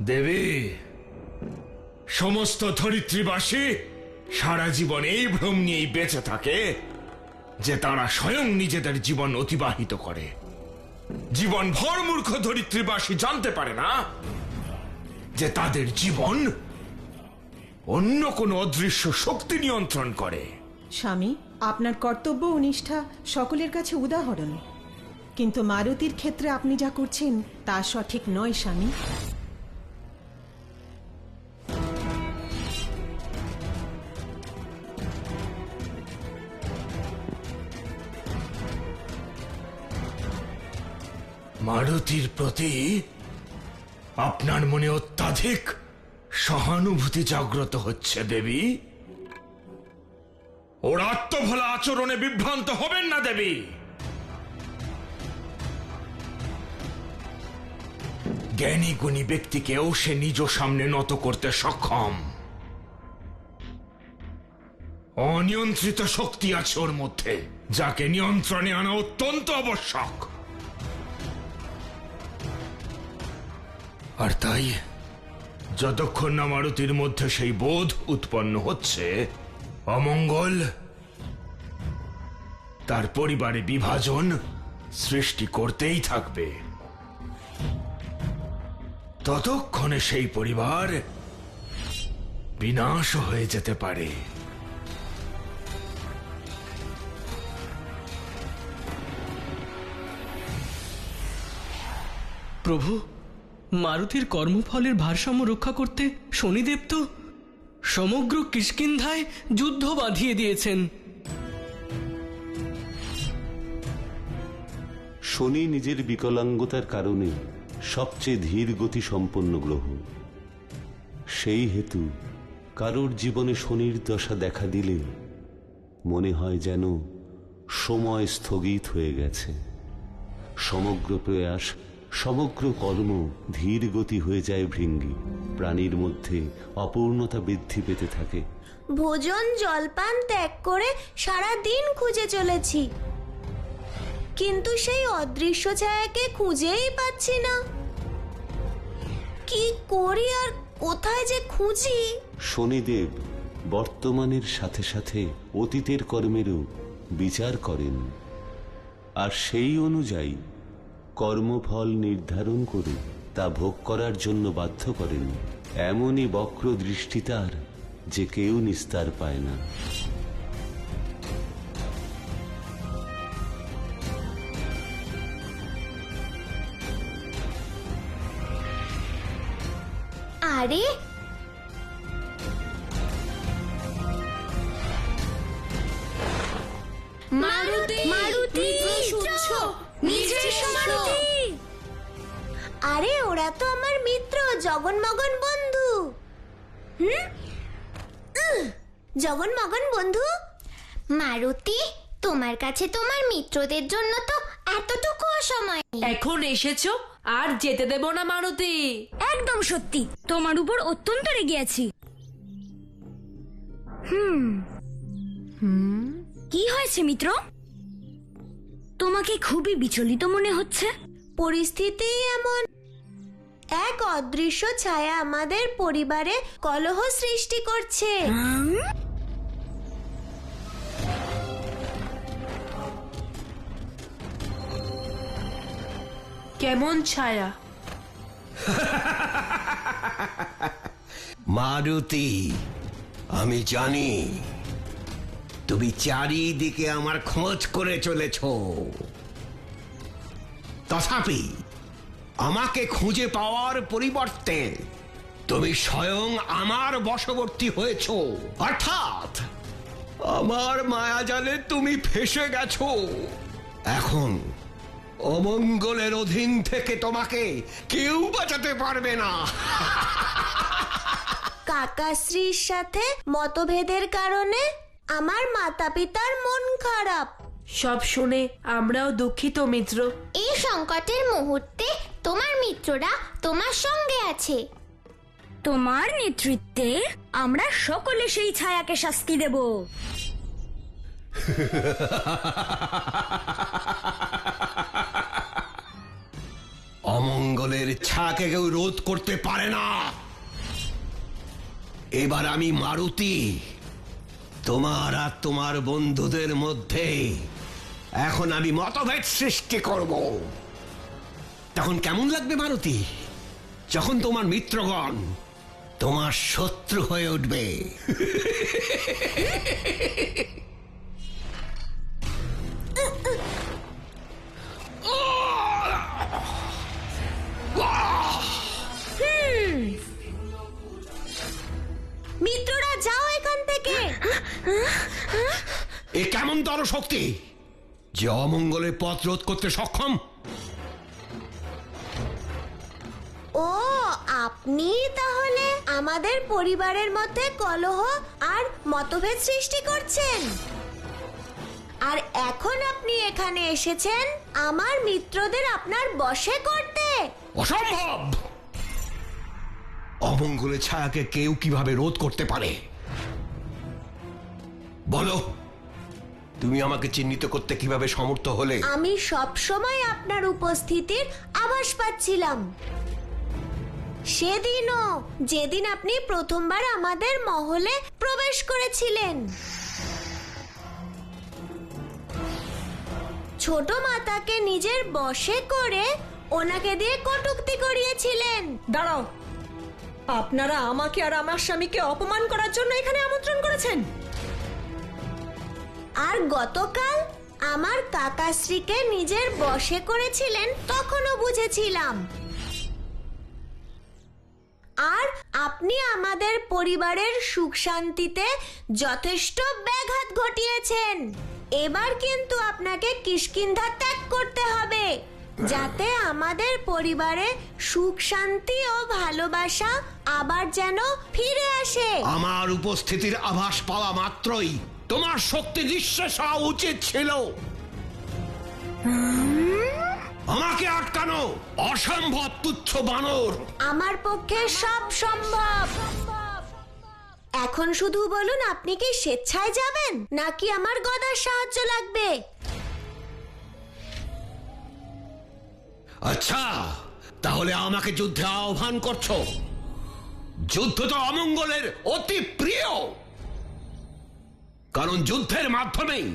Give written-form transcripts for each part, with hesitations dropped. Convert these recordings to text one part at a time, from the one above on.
দেবী, সমস্ত ধরিত্রীবাসী সারা জীবন এই ভ্রম নিয়েই বেঁচে থাকে যে তারা স্বয়ং নিজেদের জীবন অতিবাহিত করে। জীবন ভর মূর্খ ধরিত্রীবাসী জানতে পারে না যে তাদের জীবন অন্য কোনো অদৃশ্য শক্তি নিয়ন্ত্রণ করে। স্বামী, আপনার কর্তব্য ও নিষ্ঠা সকলের কাছে উদাহরণ, কিন্তু মারুতির ক্ষেত্রে আপনি যা করছেন তা সঠিক নয় স্বামী। মারুতির প্রতি আপনার মনে অত্যাধিক সহানুভূতি জাগ্রত হচ্ছে দেবী। ওর আত্মভোলা আচরণে বিভ্রান্ত হবেন না দেবী। জ্ঞানী গুণী ব্যক্তিকেও সে নিজ সামনে নত করতে সক্ষম। অনিয়ন্ত্রিত শক্তি আছে ওর মধ্যে, যাকে নিয়ন্ত্রণে আনা অত্যন্ত আবশ্যক। আর তাই যতক্ষণ না মারুতির মধ্যে সেই বোধ উৎপন্ন হচ্ছে অমঙ্গল, তার পরিবারে বিভাজন সৃষ্টি করতেই থাকবে। ততক্ষণে সেই পরিবার বিনাশ হয়ে যেতে পারে। প্রভু, মারুতির কর্মফলের ভারসাম্য রক্ষা করতে শনিদেব তো সমগ্র কিষ্কিন্ধায় যুদ্ধ বাঁধিয়ে দিয়েছেন। শনি নিজের বিকলাঙ্গতার কারণে সবচেয়ে ধীর গতি সম্পন্ন গ্রহ। সেই হেতু কারোর জীবনে শনির দশা দেখা দিলে মনে হয় যেন সময় স্থগিত হয়ে গেছে। সমগ্র প্রয়াস, সমগ্র কর্ম ধীর গতি হয়ে যায় ভৃঙ্গি। প্রাণীর মধ্যে অপূর্ণতা বৃদ্ধি পেতে থাকে। ভোজন জলপান ত্যাগ করে সারা দিন খুঁজে চলেছি, কিন্তু সেই অদৃশ্য ছায়াকে খুঁজেই পাচ্ছি না। কি করি আর কোথায় যে খুঁজি? শনিদেব বর্তমানের সাথে সাথে অতীতের কর্মেরও বিচার করেন, আর সেই অনুযায়ী কর্মফল নির্ধারণ করে তা ভোগ করার জন্য বাধ্য করেন। এমনই বক্র দৃষ্টি তার যে কেউ নিস্তার পায় না। আরে মারুতি, মারুতি, আরে ওরা তো আমার মিত্র, জগন্মগন বন্ধু। জগন্মগন বন্ধু, মারুতি, তোমার কাছে তোমার মিত্রদের জন্য তো এতটুকু সময়। এখন এসেছো আর যেতে দেব না মারুতি। একদম সত্যি, তোমার উপর অত্যন্ত রেগে আছি। কি হয়েছে মিত্র? তোমাকে খুবই বিচলিত মনে হচ্ছে। পরিস্থিতি এমন, এক অদৃশ্য ছায়া আমাদের পরিবারে কলহ সৃষ্টি করছে। কেমন ছায়া? মারুতি, আমি জানি তুমি চারিদিকে আমার খোঁজ করে চলেছ, তথাপি আমাকে খুঁজে পাওয়ার পরিবর্তে তুমি স্বয়ং আমার বশবর্তী হয়েছ। অর্থাৎ আমার মায়াজালে তুমি ফেসে গেছো। এখন অমঙ্গলের অধীন থেকে তোমাকে কেউ বাঁচাতে পারবে না। কাকাশ্রীর সাথে মতভেদের কারণে আমার মাতা পিতার মন খারাপ। সব শুনে আমরাও দুঃখিত মিত্র। এই সংকটের মুহূর্তে তোমার মিত্ররা তোমার সঙ্গে আছে। তোমার নেতৃত্বে আমরা সকলে সেই ছায়াকে শাস্তি দেব। অমঙ্গলের ছাকে কেউ রোধ করতে পারে না। এবার আমি মারুতি তোমার আর তোমার বন্ধুদের মধ্যে এখন আমি মতভেদ সৃষ্টি করব। তখন কেমন লাগবে মারুতি, যখন তোমার মিত্রগণ তোমার শত্রু হয়ে উঠবে? মিত্ররা যাও এখান থেকে। এ কেমন তর শক্তি যে অমঙ্গলের পথ রোধ করতে সক্ষম? ও, আপনি তাহলে আমাদের পরিবারের মধ্যে কলহ আর মতভেদ সৃষ্টি করছেন, আর এখন আপনি এখানে এসেছেন আমার মিত্রদের আপনার বশে করতে? অসম্ভব! অমঙ্গলের ছায়াকে কেউ কিভাবে রোধ করতে পারে? বলো, তুমি আমাকে চিহ্নিত করতে কিভাবে সমর্থ হলে? আমি সব সময় আপনার উপস্থিতির আভাস পাচ্ছিলাম। সেদিনও, যেদিন আপনি প্রথমবার আমাদের মহলে প্রবেশ করেছিলেন। ছোট মাতাকে নিজের বশে করে ওনাকে দিয়ে কটূক্তি করিয়েছিলেন। দাঁড়াও, আপনারা আমাকে আর আমার স্বামীকে অপমান করার জন্য এখানে আমন্ত্রণ করেছেন? আর গতকাল আমার কাকাশ্রীকে নিজের বশে করেছিলেন, তখনও বুঝেছিলাম। আর আপনি আমাদের পরিবারের সুখ শান্তিতে যথেষ্ট ব্যাঘাত ঘটিয়েছেন। এবার কিন্তু আপনাকে কিষ্কিন্ধা ত্যাগ করতে হবে, যাতে আমাদের পরিবারে সুখ শান্তি ও ভালোবাসা আবার যেন ফিরে আসে। আমার উপস্থিতির আভাস পাওয়া মাত্রই তোমার শক্তি নিঃশেষ হওয়া উচিত ছিল। আমাকে আটকানো অসম্ভব, তুচ্ছ বানর। আমার পক্ষে সব সম্ভব। এখন শুধু বলুন, আপনি কি স্বেচ্ছায় যাবেন নাকি আমার গদার সাহায্য লাগবে? আচ্ছা, তাহলে আমাকে যুদ্ধে আহ্বান করছো? যুদ্ধ তো অমঙ্গলের অতি প্রিয়, কারণ যুদ্ধের মাধ্যমেই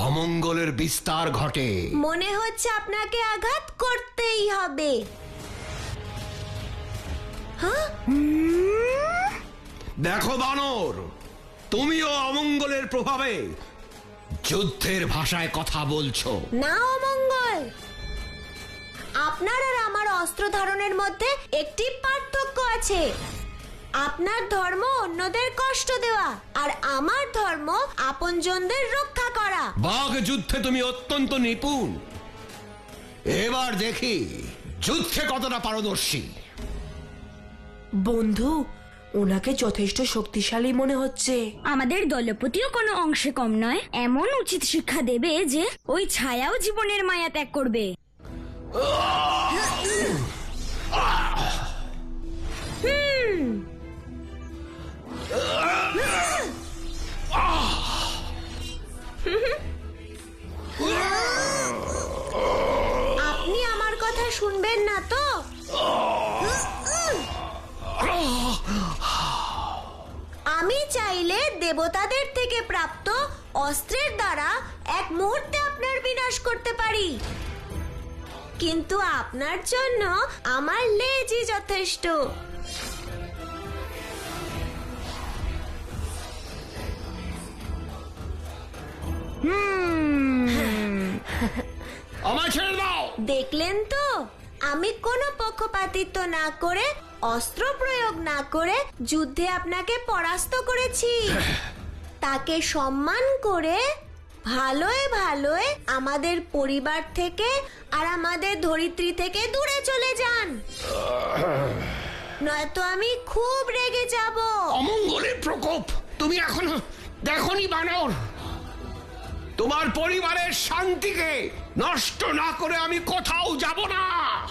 অমঙ্গলের বিস্তার ঘটে। মনে হচ্ছে আপনাকে আঘাত করতেই হবে। হ্যাঁ, দেখো বানর, তুমিও অমঙ্গলের প্রভাবে যুদ্ধের ভাষায় কথা বলছো। না অমঙ্গল, আপনার আর আমার অস্ত্র ধারণের মধ্যে একটি পার্থক্য আছে। আপনার ধর্ম অন্যদের কষ্ট দেওয়া, আর আমার ধর্ম আপনজনদের রক্ষা করা। বাঘ যুদ্ধে তুমি অত্যন্ত নিপুণ। এবার দেখি যুদ্ধে কতটা পারদর্শী। বন্ধু, ওনাকে যথেষ্ট শক্তিশালী মনে হচ্ছে। আমাদের দলপতিও কোনো অংশে কম নয়। এমন উচিত শিক্ষা দেবে যে ওই ছায়াও জীবনের মায়া ত্যাগ করবে। আপনি আমার কথা শুনবেন না তো? আমি চাইলে দেবতাদের থেকে প্রাপ্ত অস্ত্রের দ্বারা এক মুহূর্তে আপনার বিনাশ করতে পারি, কিন্তু আপনার জন্য আমার লেজই যথেষ্ট। আমায় ছেড়ে দাও। দেখলেন তো, আমি কোনো পক্ষপাতিত্ব না করে, অস্ত্র প্রয়োগ না করে যুদ্ধে আপনাকে পরাস্ত করেছি। তাকে সম্মান করে ভালোয় ভালোয় আমাদের পরিবার থেকে আর আমাদের ধরিত্রী থেকে দূরে চলে যান, নয়তো আমি খুব রেগে যাব। অমঙ্গলের প্রকোপ তুমি এখনো দেখনি বানর। তোমার পরিবারের শান্তিকে নষ্ট না করে আমি কোথাও যাব না।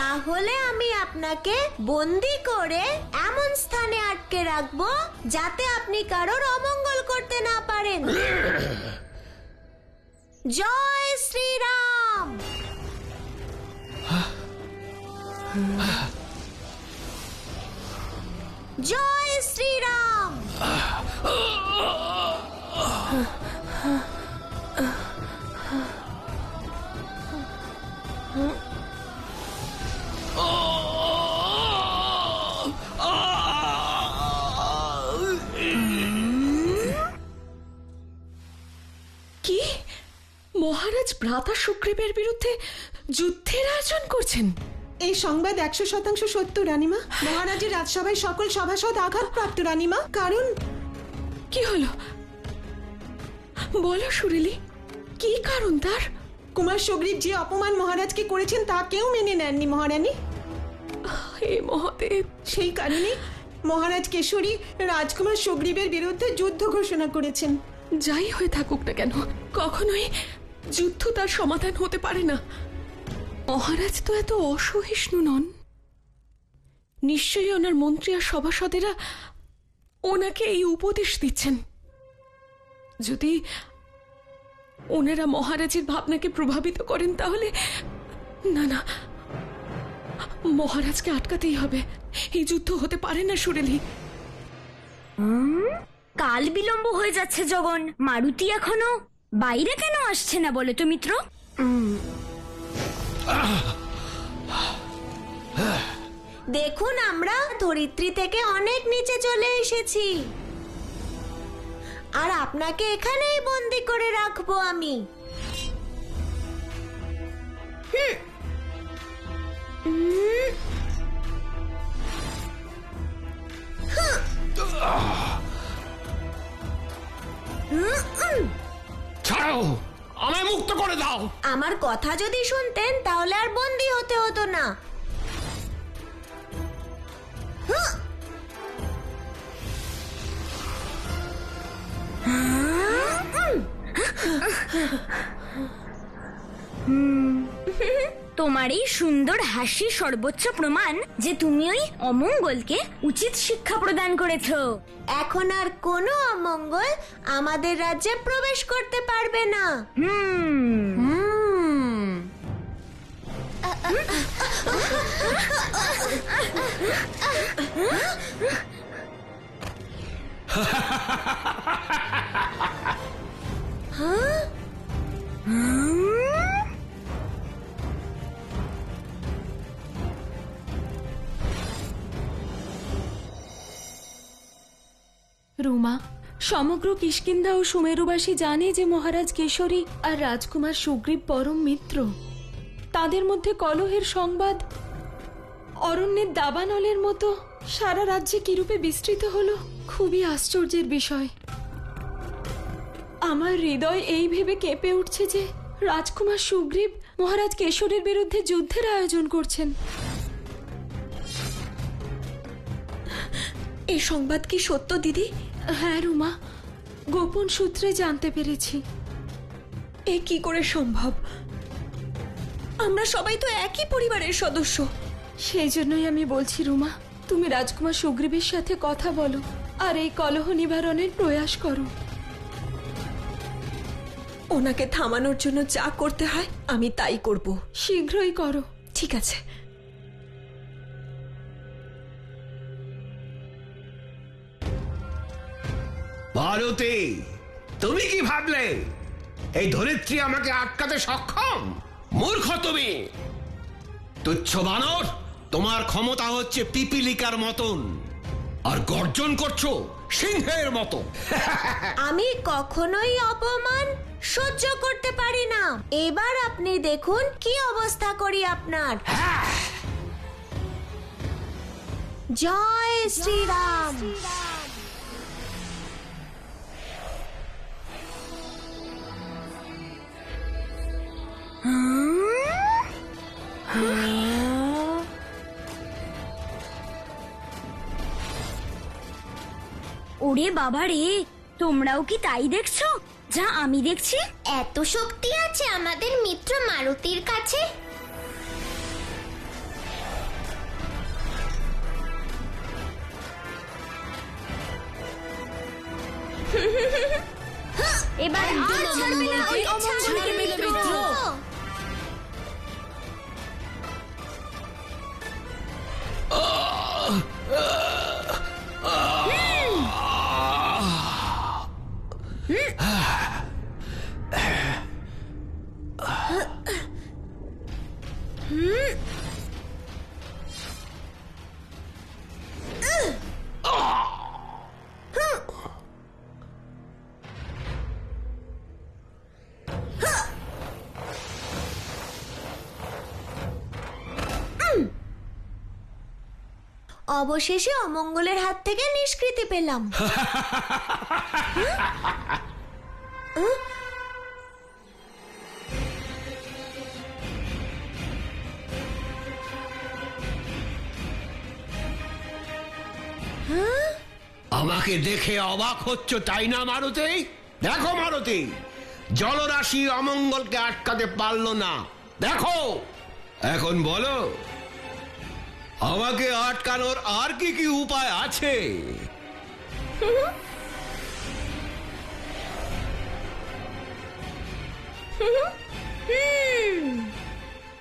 তাহলে আমি আপনাকে বন্দি করে এমন স্থানে আটকে রাখবো যাতে আপনি কারোর অমঙ্গল করতে না পারেন। জয় শ্রীরাম। জয় শ্রীরাম। কি মহারাজ ভ্রাতা সুগ্রীবের বিরুদ্ধে যুদ্ধের আয়োজন করছেন? এই সংবাদ 100% সত্য রানীমা। মহারাজের রাজসভায় সকল সভাসদ আঘাতপ্রাপ্ত রানীমা। কারণ কি হলো বলো সুরেলি, কি কারণ তার? কুমার সুগ্রীব যে অপমান মহারাজকে করেছেন তা কেউ মেনে নেননি মহারানী। হে মহাদেব, সেই কারণে মহারাজ কেশরী রাজকুমার সুগ্রীবের বিরুদ্ধে যুদ্ধ ঘোষণা করেছেন। যাই হয়ে থাকুক না কেন, কখনোই যুদ্ধ তার সমাধান হতে পারে না। মহারাজ তো এত অসহিষ্ণু নন। নিশ্চয়ই ওনার মন্ত্রী আর সভাসদেরা ওনাকে এই উপদেশ দিচ্ছেন। যদি ওনারা মহারাজের ভাবনাকে প্রভাবিত করেন তাহলে না না, মহারাজকে আটকাতেই হবে। এই যুদ্ধ হতে পারে না সুরেলি। কাল বিলম্ব হয়ে যাচ্ছে জগন, মারুতি এখনো বাইরে কেন আসছে না বলে তো মিত্র? দেখুন, আমরা ধরিত্রী থেকে অনেক নিচে চলে এসেছি, আর আপনাকে এখানেই বন্দি করে রাখবো আমি। ছাড়ো, আমায় মুক্ত করে দাও। আমার কথা যদি শুনতেন তাহলে আর বন্দি হতে হতো না। তোমার এই সুন্দর হাসি সর্বোচ্চ প্রমাণ যে তুমি ওই অমঙ্গলকে উচিত শিক্ষা প্রদান করেছো। এখন আর কোনো অমঙ্গল আমাদের রাজ্যে প্রবেশ করতে পারবে না। রুমা, সমগ্র কিষ্কিন্ধা ও সুমেরুবাসী জানে যে মহারাজ কেশরী আর রাজকুমার সুগ্রীব পরম মিত্র। তাদের মধ্যে কলহের সংবাদ অরণ্যের দাবানলের মতো সারা রাজ্যে কিরূপে বিস্তৃত হলো, খুবই আশ্চর্যের বিষয়। আমার হৃদয় এই ভেবে কেঁপে উঠছে যে রাজকুমার সুগ্রীব মহারাজ কেশরীর বিরুদ্ধে যুদ্ধের আয়োজন করছেন। এই সংবাদ কি সত্য দিদি? হ্যাঁ রুমা, গোপন সূত্রে জানতে পেরেছি। এ কি করে সম্ভব? আমরা সবাই তো একই পরিবারের সদস্য। সেই জন্যই আমি বলছি রুমা, তুমি রাজকুমার সুগ্রীবের সাথে কথা বলো আর এই কলহ নিবারণের প্রয়াস করো। ওনাকে থামানোর জন্য যা করতে হয় আমি তাই করব। শীঘ্রই করো। ঠিক আছে। মারুতি, তুমি কি ভাবলে এই ধরিত্রী আমাকে আটকাতে সক্ষম? মূর্খ তুমি, তুচ্ছ বানর। তোমার ক্ষমতা হচ্ছে পিপিলিকার মতন, আর গর্জন করছো সিংহের মতো। আমি কখনোই অপমান সহ্য করতে পারি না। এবার আপনি দেখুন কি অবস্থা করি আপনার। জয় শ্রীরাম। ওরে বাবা রে, তোমরাও কি তাই দেখছো যা আমি দেখছি? এত শক্তি আছে আমাদের মিত্র মারুতির কাছে। এবার আর ছাড়বে না ওই অমঙ্গলের মিত্র। অবশেষে অমঙ্গলের হাত থেকে নিষ্কৃতি পেলাম। আমাকে দেখে অবাক হচ্ছ তাই না মারুতি? দেখো মারুতি, জলরাশি অমঙ্গলকে আটকাতে পারলো না। দেখো, এখন বলো আমাকে আটকানোর আর কি কি উপায় আছে?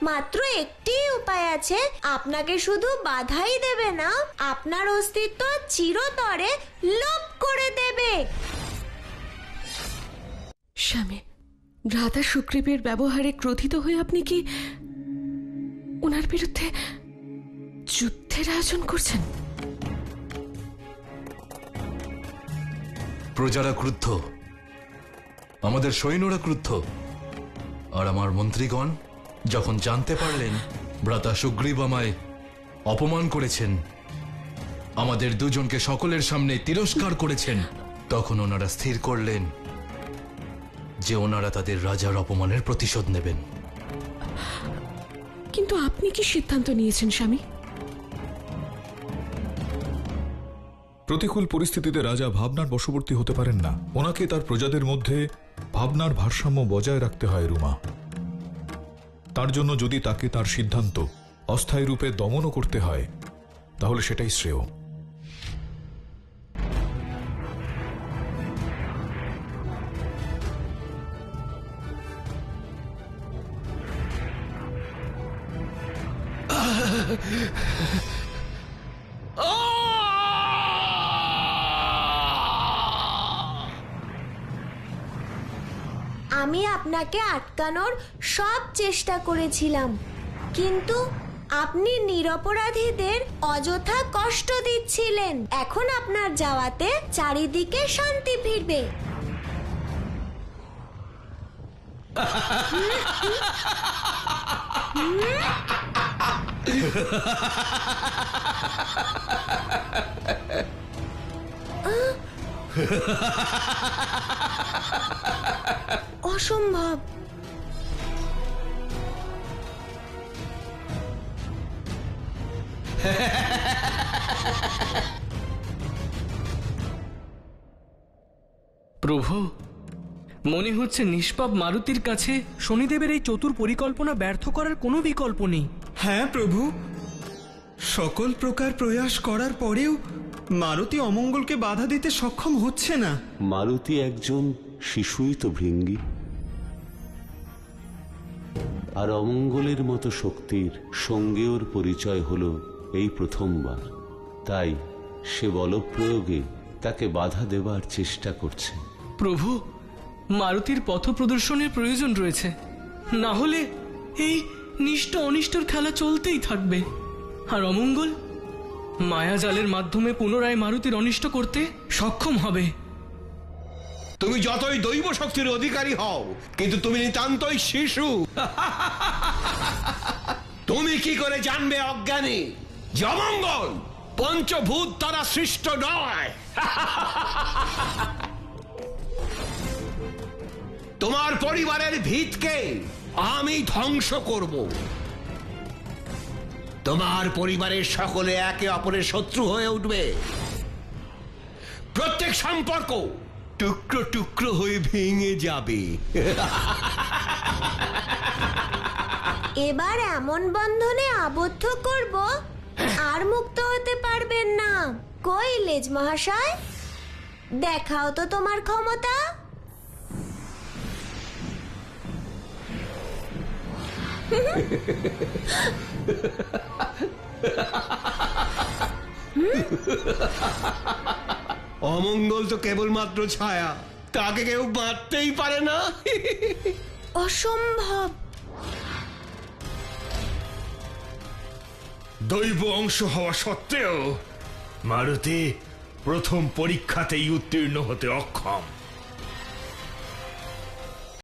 মাত্র একটি উপায় আছে। আপনাকে শুধু বাধাই দেবে না, আপনার অস্তিত্ব চিরতরে লোপ করে দেবে। স্বামী, ভ্রাতা সুগ্রীবের ব্যবহারে ক্রোধিত হয়ে আপনি কি ওনার বিরুদ্ধে যুদ্ধের আয়োজন করছেন? প্রজারা ক্রুদ্ধ, আমাদের সৈন্যরা ক্রুদ্ধ, আর আমার মন্ত্রীগণ যখন জানতে পারলেন ভ্রাতা সুগ্রীব আমায় অপমান করেছেন, আমাদের দুজনকে সকলের সামনে তিরস্কার করেছেন, তখন ওনারা স্থির করলেন যে ওনারা তাদের রাজার অপমানের প্রতিশোধ নেবেন। কিন্তু আপনি কি সিদ্ধান্ত নিয়েছেন স্বামী? প্রতিকূল পরিস্থিতিতে রাজা ভাবনার বশবর্তী হতে পারেন না। ওনাকে তার প্রজাদের মধ্যে ভাবনার ভারসাম্য বজায় রাখতে হয় রুমা। তার জন্য যদি তাকে তার সিদ্ধান্ত অস্থায়ী রূপে দমনও করতে হয়, তাহলে সেটাই শ্রেয়। আমি আপনাকে আটকানোর সব চেষ্টা করেছিলাম, কিন্তু আপনি নিরপরাধীদের অযথা কষ্ট দিচ্ছিলেন। এখন আপনার যাওয়াতে চারিদিকে শান্তি ফিরবে। অসম্ভব। প্রভু, মনে হচ্ছে নিষ্পাপ মারুতির কাছে শনিদেবের এই চতুর পরিকল্পনা ব্যর্থ করার কোনো বিকল্প নেই। হ্যাঁ প্রভু, সকল প্রকার প্রয়াস করার পরেও মারুতি অমঙ্গলকে বাধা দিতে সক্ষম হচ্ছে না। মারুতি একজন শিশুই তো ভৃঙ্গী, আর অমঙ্গলের মতো শক্তির সঙ্গে ওর পরিচয় হলো এই প্রথমবার। তাই সে বলপ্রয়োগে তাকে বাধা দেবার চেষ্টা করছে। প্রভু, মারুতির পথ প্রদর্শনের প্রয়োজন রয়েছে, না হলে এই নিষ্ঠ অনিষ্টর খেলা চলতেই থাকবে। আর অমঙ্গল মায়াজালের মাধ্যমে পুনরায় মারুতির অনিষ্ট করতে সক্ষম হবে। তুমি যতই দৈব শক্তির অধিকারী হও, কিন্তু তুমি নিতান্তই শিশু। তুমি কি করে জানবে অজ্ঞানী যে অমঙ্গল পঞ্চভূত দ্বারা সৃষ্ট নয়? তোমার পরিবারের ভিতকে আমি ধ্বংস করব। তোমার পরিবারের সকলে একে অপরের শত্রু হয়ে উঠবে। প্রত্যেক সম্পর্ক টুকরো টুকরো হয়ে ভেঙে যাবে। এবার এমন বন্ধনে আবদ্ধ করব আর মুক্ত হতে পারবেন না। কই লেজ মহাশয়, দেখাও তো তোমার ক্ষমতা। অমঙ্গল তো কেবলমাত্র ছায়া, তাকে কেউ বাঁধতেই পারে না। অসম্ভব। দৈব অংশ হওয়া সত্ত্বেও মারুতি প্রথম পরীক্ষাতেই উত্তীর্ণ হতে অক্ষম।